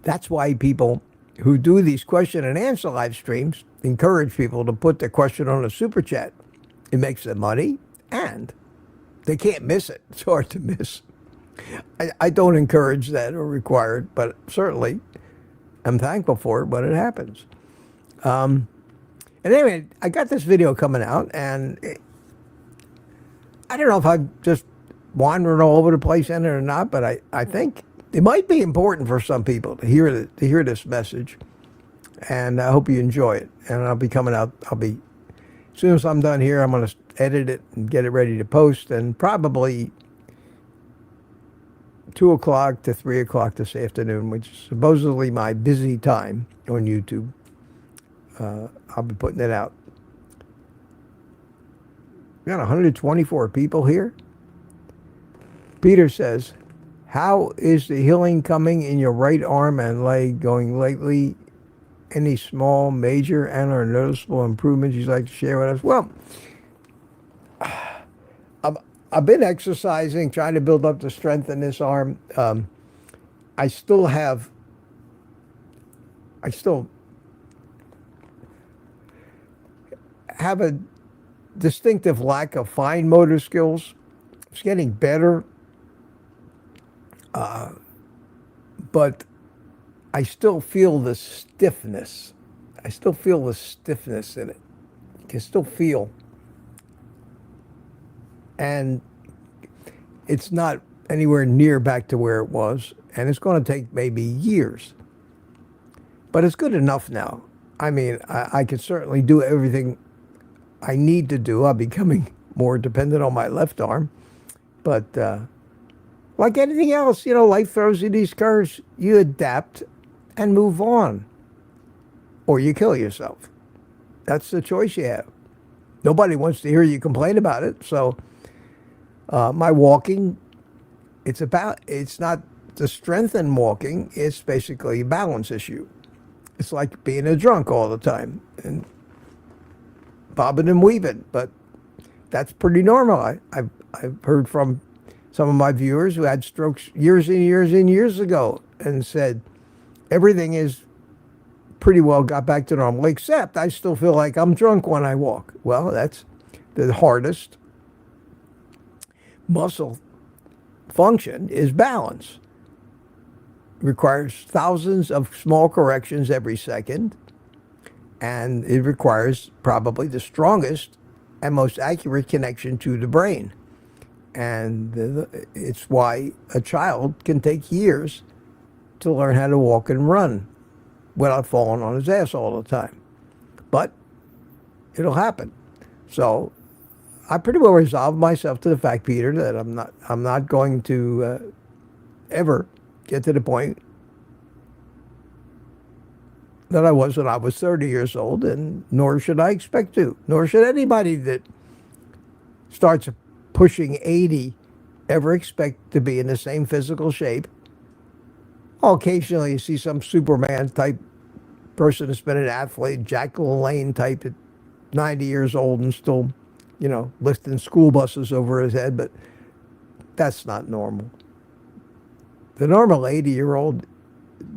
That's why people who do these question and answer live streams encourage people to put their question on a super chat. It makes them money and they can't miss it. It's hard to miss. I don't encourage that or require it, but certainly I'm thankful for it when it happens. And anyway, I got this video coming out, and I don't know if I'm just wandering all over the place in it or not, but I think it might be important for some people to hear this message, and I hope you enjoy it. And I'll be coming out. As soon as I'm done here, I'm going to edit it and get it ready to post, and probably 2 o'clock to 3 o'clock this afternoon, which is supposedly my busy time on YouTube. I'll be putting it out. We got 124 people here. Peter says, how is the healing coming in your right arm and leg going lately? Any small, major, and or noticeable improvements you'd like to share with us? Well, I've been exercising, trying to build up the strength in this arm. I still have a distinctive lack of fine motor skills. It's getting better, but I still feel the stiffness. I still feel the stiffness in it. You can still feel. And it's not anywhere near back to where it was, and it's going to take maybe years. But it's good enough now. I mean, I can certainly do everything I need to do. I'm becoming more dependent on my left arm. But like anything else, life throws you these curves. You adapt and move on. Or you kill yourself. That's the choice you have. Nobody wants to hear you complain about it. So my walking, it's not the strength in walking. It's basically a balance issue. It's like being a drunk all the time and bobbing and weaving. But that's pretty normal. I've heard from some of my viewers who had strokes years and years and years ago and said everything is pretty well got back to normal, except I still feel like I'm drunk when I walk. Well, that's the hardest muscle function is balance. It requires thousands of small corrections every second, and it requires probably the strongest and most accurate connection to the brain. And it's why a child can take years to learn how to walk and run without falling on his ass all the time. But it'll happen. So I pretty well resolved myself to the fact, Peter, that I'm not going to ever get to the point that I was when I was 30 years old, and nor should I expect to. Nor should anybody that starts pushing 80 ever expect to be in the same physical shape. Occasionally you see some Superman type person that's been an athlete, Jack LaLanne type at 90 years old and still, lifting school buses over his head, but that's not normal. The normal 80-year-old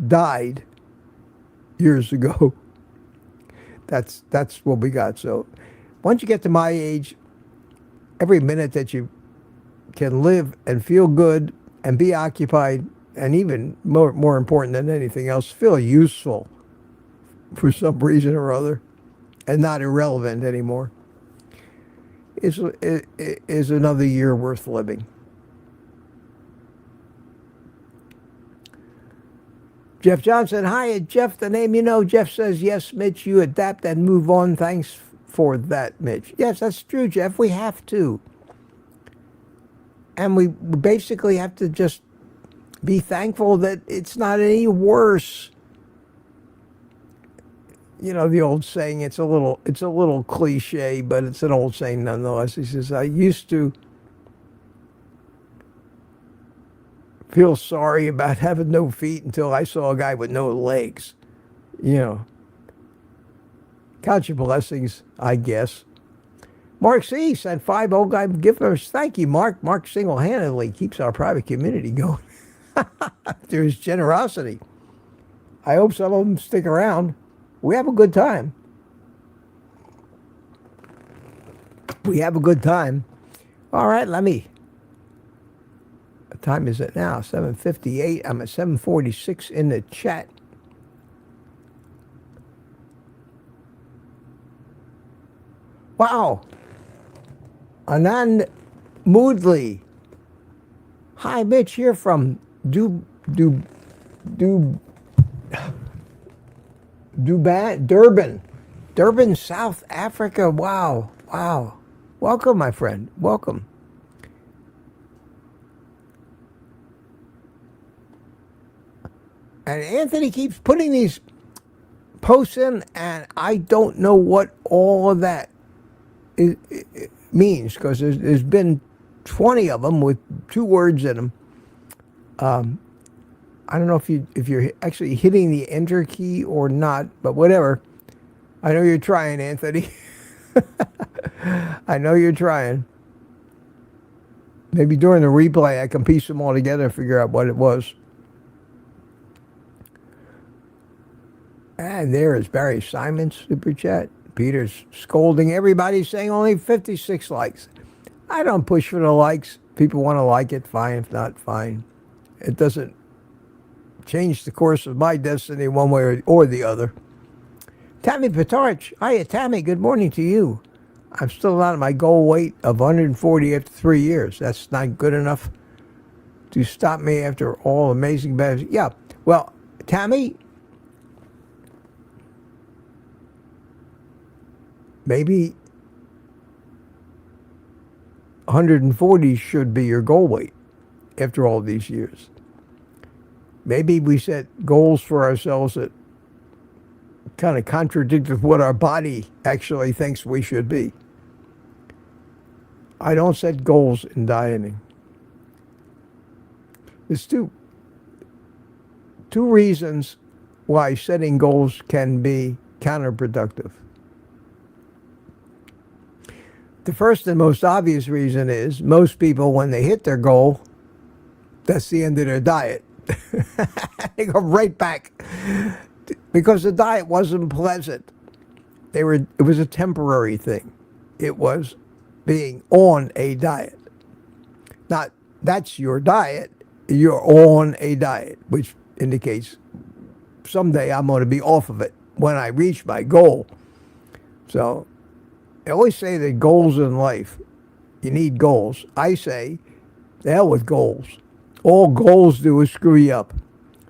died years ago. That's what we got. So once you get to my age, every minute that you can live and feel good and be occupied, and even more important than anything else, feel useful for some reason or other and not irrelevant anymore, is another year worth living. Jeff Johnson, hi, Jeff, the name you know. Jeff says, yes, Mitch, you adapt and move on. Thanks for that, Mitch. Yes, that's true, Jeff. We have to. And we basically have to just be thankful that it's not any worse. The old saying, it's a little cliche, but it's an old saying nonetheless. He says, I used to feel sorry about having no feet until I saw a guy with no legs. Count your blessings, I guess. Mark C. sent 5 old guy givers. Thank you, Mark. Mark single-handedly keeps our private community going through his generosity. I hope some of them stick around. We have a good time. We have a good time. All right, what time is it now? 7:58. I'm at 7:46 in the chat. Wow. Anand Moodley. Hi, Mitch, here from Durban, South Africa. Wow. Welcome, my friend. Welcome. And Anthony keeps putting these posts in, and I don't know what all of that means, because there's been 20 of them with 2 words in them. I don't know if you're actually hitting the enter key or not, but whatever. I know you're trying, Anthony. I know you're trying. Maybe during the replay I can piece them all together and figure out what it was. And there is Barry Simon's super chat. Peter's scolding everybody, saying only 56 likes. I don't push for the likes. People want to like it, fine. If not, fine. It doesn't change the course of my destiny one way or the other. Tammy Petarch. Hiya, Tammy. Good morning to you. I'm still not at my goal weight of 140 after 3 years. That's not good enough. to stop me after all amazing benefits. Yeah, well, Tammy, maybe 140 should be your goal weight after all these years. Maybe we set goals for ourselves that kind of contradict with what our body actually thinks we should be. I don't set goals in dieting. There's two reasons why setting goals can be counterproductive. The first and most obvious reason is most people, when they hit their goal, that's the end of their diet. They go right back because the diet wasn't pleasant. It was a temporary thing. It was being on a diet. Not that's your diet. You're on a diet, which indicates someday I'm going to be off of it when I reach my goal. So I always say that goals in life, you need goals. I say, the hell with goals. All goals do is screw you up.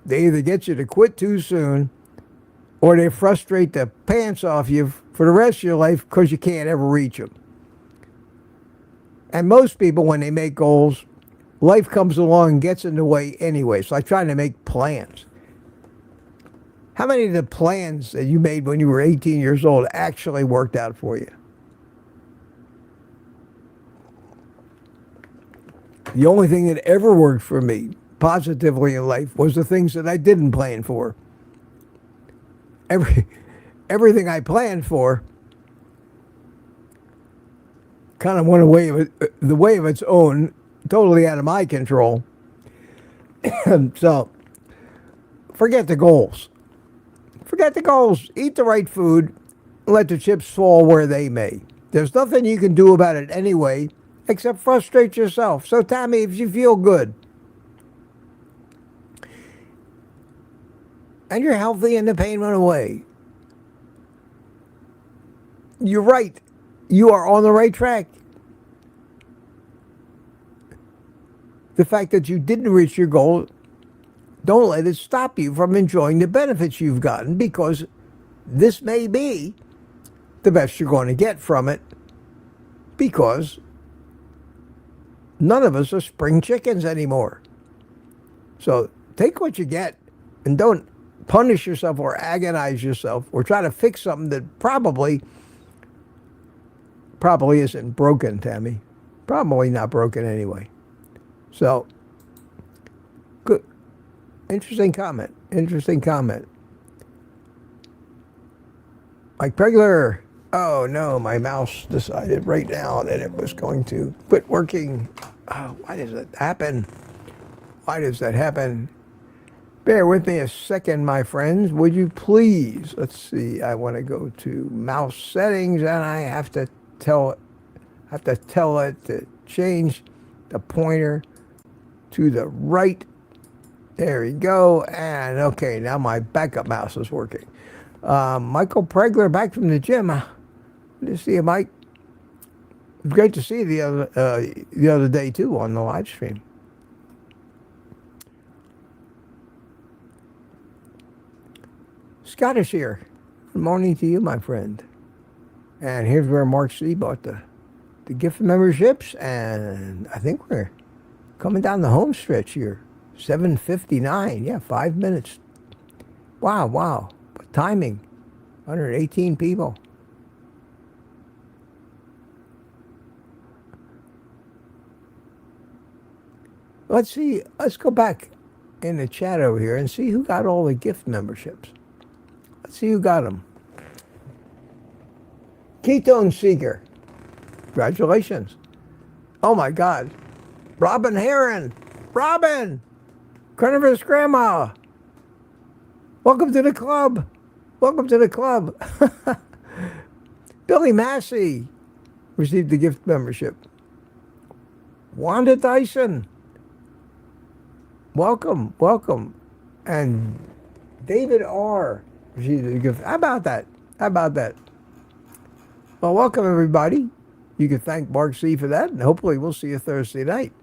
They either get you to quit too soon or they frustrate the pants off you for the rest of your life because you can't ever reach them. And most people, when they make goals, life comes along and gets in the way anyway. It's like trying to make plans. How many of the plans that you made when you were 18 years old actually worked out for you? The only thing that ever worked for me positively in life was the things that I didn't plan for. Everything I planned for kind of went away the way of its own, totally out of my control. So, forget the goals. Forget the goals. Eat the right food. Let the chips fall where they may. There's nothing you can do about it anyway, except frustrate yourself. So, Tammy, if you feel good and you're healthy and the pain went away, you're right. You are on the right track. The fact that you didn't reach your goal, don't let it stop you from enjoying the benefits you've gotten, because this may be the best you're going to get from it, because none of us are spring chickens anymore. So take what you get and don't punish yourself or agonize yourself or try to fix something that probably isn't broken, Tammy. Probably not broken anyway. So, good. Interesting comment. Interesting comment. Mike Pregler. Oh no, my mouse decided right now that it was going to quit working. Oh, why does that happen? Why does that happen? Bear with me a second, my friends. Would you please? Let's see. I want to go to mouse settings, and I have to tell it to change the pointer to the right. There we go. And okay, now my backup mouse is working. Michael Pregler back from the gym. Good to see you, Mike. It was great to see you the other day too on the live stream. Scott is here. Good morning to you, my friend. And here's where Mark C bought the gift memberships, and I think we're coming down the home stretch here. 7:59. Yeah, 5 minutes. Wow. But timing. 118 people. Let's see. Let's go back in the chat over here and see who got all the gift memberships. Let's see who got them. Ketone Seeker. Congratulations. Oh my God. Robin Heron. Robin! Carnivore's grandma. Welcome to the club. Welcome to the club. Billy Massey received the gift membership. Wanda Dyson. Welcome. And David R. received the gift. How about that? Well, welcome everybody. You can thank Mark C for that, and hopefully we'll see you Thursday night.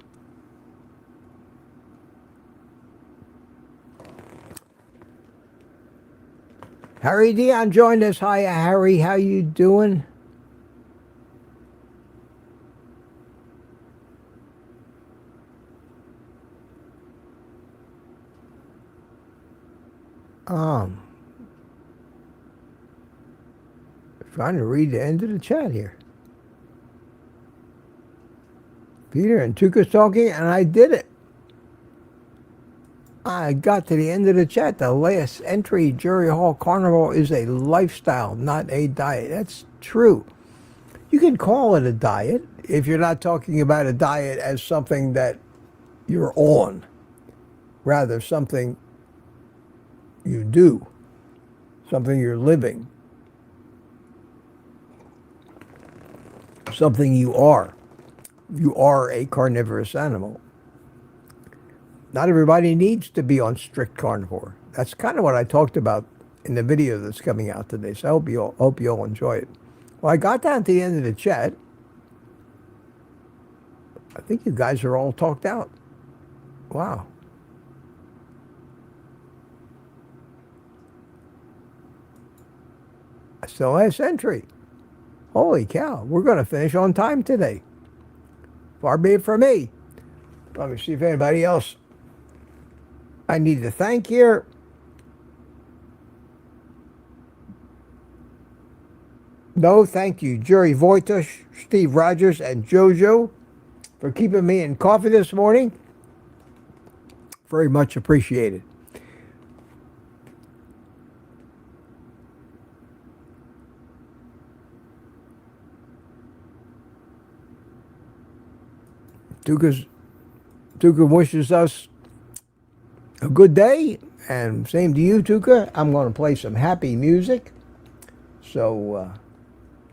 Harry Dion joined us. Hi, Harry. How you doing? Trying to read the end of the chat here. Peter and Tuka's talking, and I did it. I got to the end of the chat. The last entry, Jerry Hall, Carnivore is a lifestyle, not a diet. That's true. You can call it a diet if you're not talking about a diet as something that you're on. Rather, something you do, something you're living, something you are. You are a carnivorous animal. Not everybody needs to be on strict carnivore. That's kind of what I talked about in the video that's coming out today. So I hope you all enjoy it. Well, I got down to the end of the chat. I think you guys are all talked out. Wow. That's the last entry. Holy cow. We're going to finish on time today. Far be it from me. Let me see if anybody else I need to thank here. No, thank you. Jerry Voitush, Steve Rogers, and JoJo for keeping me in coffee this morning. Very much appreciated. Tuka wishes us a good day, and same to you, Tuka. I'm going to play some happy music. So,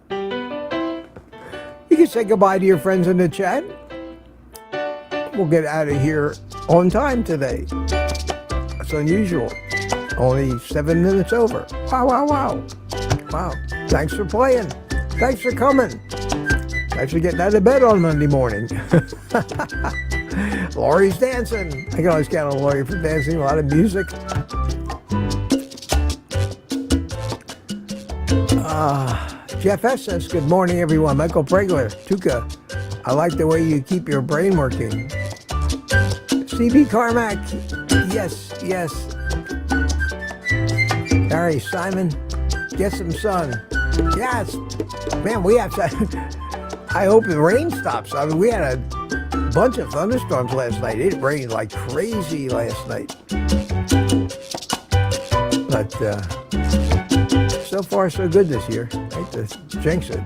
you can say goodbye to your friends in the chat. We'll get out of here on time today. That's unusual. Only 7 minutes over. Wow, wow, wow. Wow. Thanks for playing. Thanks for coming. Thanks for getting out of bed on Monday morning. Lori's dancing. I can always count on Lori for dancing. A lot of music. Jeff S. says, good morning, everyone. Michael Pregler, Tuka, I like the way you keep your brain working. CB Carmack, yes, yes. Harry Simon, get some sun. Yes. Man, we have to... I hope the rain stops. I mean, we had a bunch of thunderstorms last night. It rained like crazy last night. But so far, so good this year. I hate to jinx it.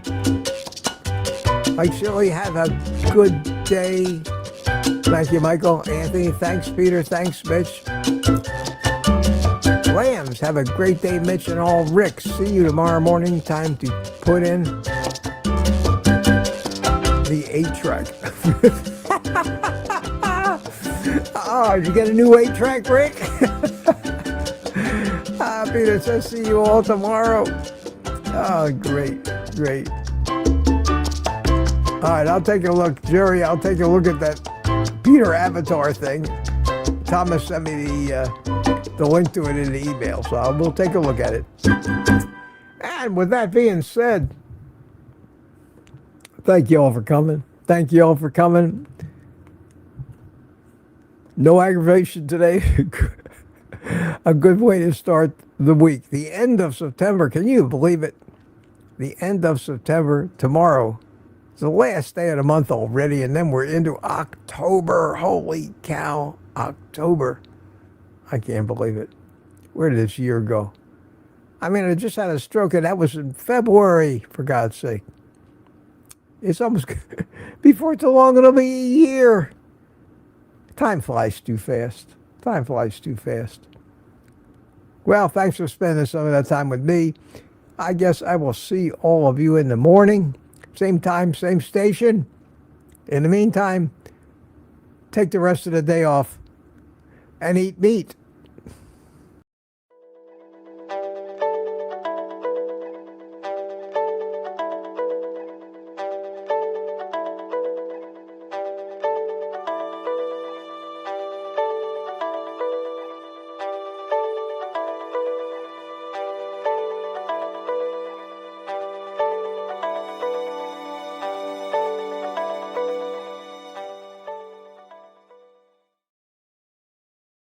Mike Shirley, have a good day. Thank you, Michael. Anthony, thanks, Peter. Thanks, Mitch. Lambs, have a great day, Mitch and all. Rick, see you tomorrow morning. Time to put in the 8-track. Oh, did you get a new 8-track, Rick? Peter says, see you all tomorrow. Oh, great, great. All right, I'll take a look. Jerry, I'll take a look at that Peter avatar thing. Thomas sent me the link to it in the email, so we'll take a look at it. And with that being said, thank you all for coming. Thank you all for coming. No aggravation today. A good way to start the week. The end of September. Can you believe it? The end of September. Tomorrow. It's the last day of the month already, and then we're into October. Holy cow. October. I can't believe it. Where did this year go? I mean, I just had a stroke, and that was in February, for God's sake. It's almost, before too long, it'll be a year. Time flies too fast. Time flies too fast. Well, thanks for spending some of that time with me. I guess I will see all of you in the morning. Same time, same station. In the meantime, take the rest of the day off and eat meat.